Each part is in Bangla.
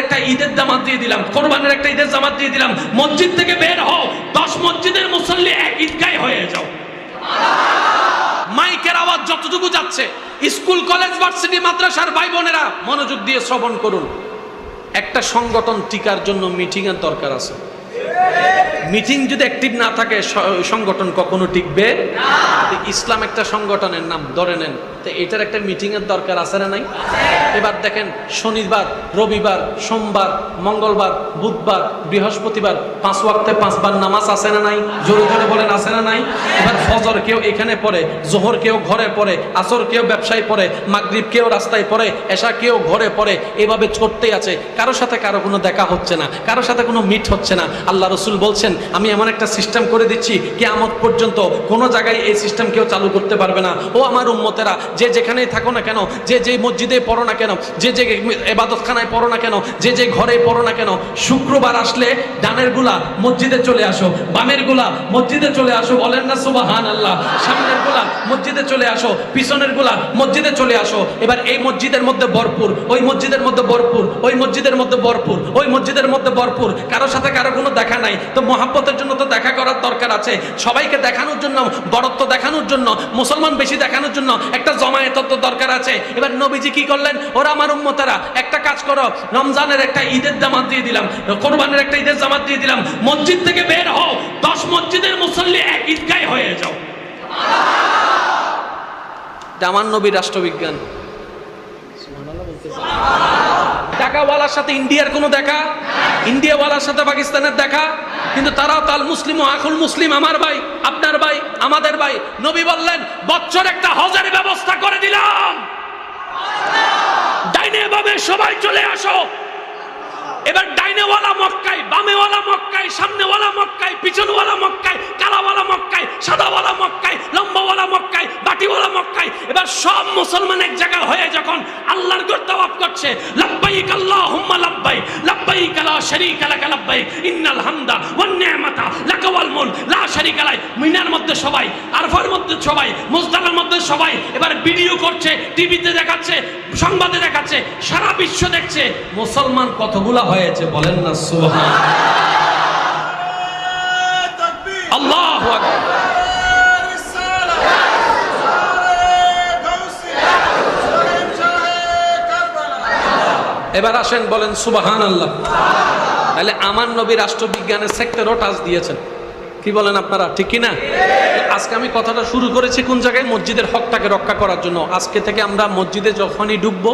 একটা ঈদের জামাত দিয়ে দিলাম, কোরবানির একটা ঈদের জামাত দিয়ে দিলাম। মসজিদ থেকে বের হও, 10 মসজিদের মুসল্লি এক ঈদগায় হয়ে যাও। মাইকের আওয়াজ যতটুকু যাচ্ছে, স্কুল কলেজ ভার্সিটি মাদ্রাসার ভাই বোনেরা মনোযোগ দিয়ে শ্রবণ করুন। একটা সংগঠন টিকার জন্য মিটিং এর দরকার আছে। মিটিং যদি অ্যাক্টিভ না থাকে সংগঠন কখনো টিকবে না। ইসলাম একটা সংগঠনের নাম ধরে নেন, তো এটার একটা মিটিং এর দরকার আছে না নাই? এবার দেখেন, শনিবার, রবিবার, সোমবার, মঙ্গলবার, বুধবার, বৃহস্পতিবার 5 ওয়াক্তে 5 বার নামাজ আছে না নাই? জোরে জোরে বলেন, আছে না নাই? এবার ফজর কেউ এখানে পড়ে, জোহর কেউ ঘরে পড়ে, আসর কেউ ব্যবসায় পড়ে, মাগরিব কেউ রাস্তায় পড়ে, এশা কেউ ঘরে পড়ে। এভাবে চড়তেই আছে, কারোর সাথে কারো কোনো দেখা হচ্ছে না, কারোর সাথে কোনো মিট হচ্ছে না। আল্লাহ রসুল বলছেন, আমি এমন একটা সিস্টেম করে দিচ্ছি, কিয়ামত পর্যন্ত কোনো জায়গায় এই সিস্টেম কেউ চালু করতে পারবে না। ও আমার উম্মতেরা, যে যেখানেই থাকো না কেন, যে যে মসজিদে পড়ো না কেন, যে যে ইবাদতখানায় পড়ো না কেন, যে যে ঘরে পড়ো না কেন, শুক্রবার আসলে ডানের গুলা মসজিদে চলে আসো, বামের গুলা মসজিদে চলে আসো। বলেন না সুবহানাল্লাহ? সামনের গুলা মসজিদে চলে আসো, পিছনের গুলা মসজিদে চলে আসো। এবার এই মসজিদের মধ্যে ভরপুর, ওই মসজিদের মধ্যে ভরপুর, ওই মসজিদের মধ্যে ভরপুর, ওই মসজিদের মধ্যে ভরপুর। কারোর সাথে কারো কোনো দেখা নাই, তো মহাব্বতের জন্য তো দেখা করার দরকার আছে। সবাইকে দেখানোর জন্য, বড়ত্ব দেখানোর জন্য, মুসলমান বেশি দেখানোর জন্য একটা জমায়েতের তো দরকার আছে। এবার নবীজি কি করলেন? ওরা আমার উম্মতেরা, একটা কাজ করো, রমজানের একটা ঈদের জামাত দিয়ে দিলাম, কোরবানির একটা ঈদের জামাত দিয়ে দিলাম। মসজিদ থেকে বের হও, 10 মসজিদের মুসল্লি এক ঈদগায় হয়ে যাও। আমার নবীর রাষ্ট্রবিজ্ঞান। টাকাওয়ালার সাথে ইন্ডিয়ার কোনো দেখা, ইন্ডিয়াওয়ালার সাথে পাকিস্তানের দেখা, কিন্তু তারাও তাল মুসলিম ও আখুল মুসলিম, আমার ভাই, আপনার ভাই, আমাদের ভাই। নবী বললেন, বছর একটা হজের ব্যবস্থা করে দিলাম, ডাইনে বামে সবাই চলে আসো। এবার ডাইনেওয়ালা মক্কায়, বামেওয়ালা মক্কায়, সামনেওয়ালা মক্কায়, পিছনওয়ালা মক্কায়, কালাওয়ালা মক্কায়, সাদাওয়ালা মক্কায়, লম্বাওয়ালা মক্কায়, বাটিওয়ালা মক্কায়। এবার সব মুসলমান এক জায়গা হয়ে যখন আল্লাহর ঘর তাওয়াফ করছে, লাব্বাইক আল্লাহুম্মা লাব্বাইক, লাব্বাইক লা শারীকা লাক লাব্বাইক, ইন্নাল হামদা ওয়ান নি'মাতা লাকা ওয়াল মুলক লা শারীকা লাক। মিনার মধ্যে সবাই, আরফার মধ্যে সবাই, মুজদালার মধ্যে সবাই। এবার ভিডিও করছে, টিভিতে দেখাচ্ছে, সংবাদে দেখাচ্ছে, সারা বিশ্ব দেখছে। মুসলমান কতগুলা হয়েছে বলেন না সুবহানাল্লাহ? আল্লাহু আকবার। এবার আসেন, বলেন সুবহানাল্লাহ। তাহলে আমার নবী রাষ্ট্রবিজ্ঞানের সেক্টরও টাচ দিয়েছেন। কি বলেন আপনারা, ঠিক কি না? আজকে আমি কথাটা শুরু করেছি কোন জায়গায়? মসজিদের হকটাকে রক্ষা করার জন্য। আজকে থেকে আমরা মসজিদে যখনই ঢুকবো,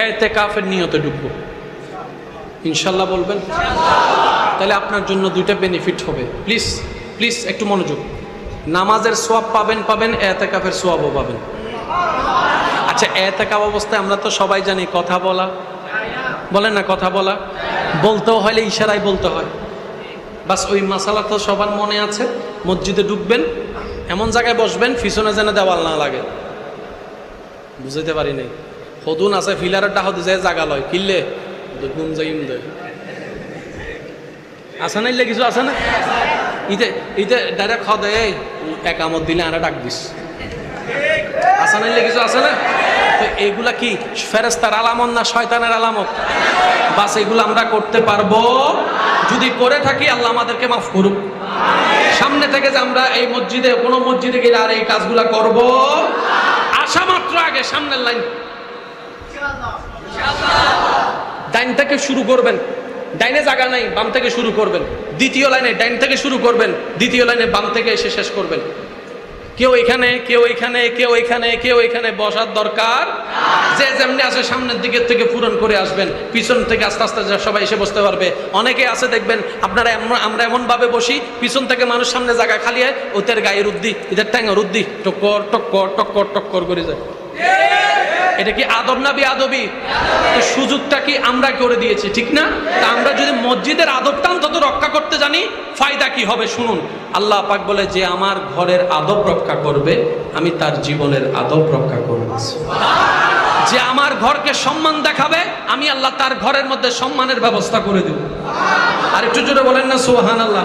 ইতিকাফের নিয়তে ঢুকবো, ইনশাল্লাহ বলবেন? তাহলে আপনার জন্য 2টা বেনিফিট হবে। প্লিজ প্লিজ একটু মনোযোগ। নামাজের সোয়াব পাবেন, ইতিকাফের সোয়াবও পাবেন। আচ্ছা, ইতিকাফ অবস্থায় আমরা তো সবাই জানি কথা বলা, বলেন না, কথা বলা, বলতেও হলে ইশারায় বলতে হয়। বাস ওই মাসালা তো সবার মনে আছে। মসজিদে ঢুকবেন, এমন জায়গায় বসবেন পিছনে যেন দেওয়াল না লাগে। বুঝতে পারি নাই, হদুন আছে ফিলারের ডাহদ যায় জাগা লয় কিনলে গুম যাইম দে আসা নাইলে কিছু আছে না? ইতে ইতে ডাইরেক্ট খদে একামত দিলে আরা ডাক দিস, আসা নাইলে কিছু আছে না? তো এইগুলা কি ফেরেশতার আলামত না শয়তানের আলামত? বাস এগুলো আমরা করতে পারবো। যদি করে থাকি আল্লাহ আমাদেরকে মাফ করুক। সামনে থেকে যে আমরা এই মসজিদে, কোনো মসজিদে গেলে আর এই কাজগুলা করব, আসা মাত্র আগে সামনের লাইন ডাইন থেকে শুরু করবেন। ডাইনে জায়গা নাই, বাম থেকে শুরু করবেন। দ্বিতীয় লাইনে ডাইন থেকে শুরু করবেন, দ্বিতীয় লাইনে বাম থেকে এসে শেষ করবেন। কেউ এখানে, কেউ এখানে, কেউ এখানে, কেউ এখানে বসার দরকার। যে যেমনি আসে সামনের দিকের থেকে পূরণ করে আসবেন, পিছন থেকে আস্তে আস্তে সবাই এসে বসতে পারবে। অনেকে আছে দেখবেন আপনারা, আমরা এমন ভাবে বসি, পিছন থেকে মানুষ সামনে জায়গা খালি হয়, ওদের গায়ের উদ্দি, এদের ট্যাঙ্গর উদ্দি টক্কর টক্কর টক্কর টক্কর করে যায়। এটা কি আদব না বেয়াদবি? তো সুযোগটা কি আমরা করে দিয়েছি, ঠিক না? তা আমরা যদি মসজিদের আদবটা অন্তত রক্ষা করতে জানি, ফায়দা কি হবে শুনুন। আল্লাহ পাক বলে, যে আমার ঘরের আদব রক্ষা করবে, আমি তার জীবনের আদব রক্ষা করব। যে আমার ঘরকে সম্মান দেখাবে, আমি আল্লাহ তার ঘরের মধ্যে সম্মানের ব্যবস্থা করে দেব। আর একটু জোরে বলেন না সুবহানাল্লাহ।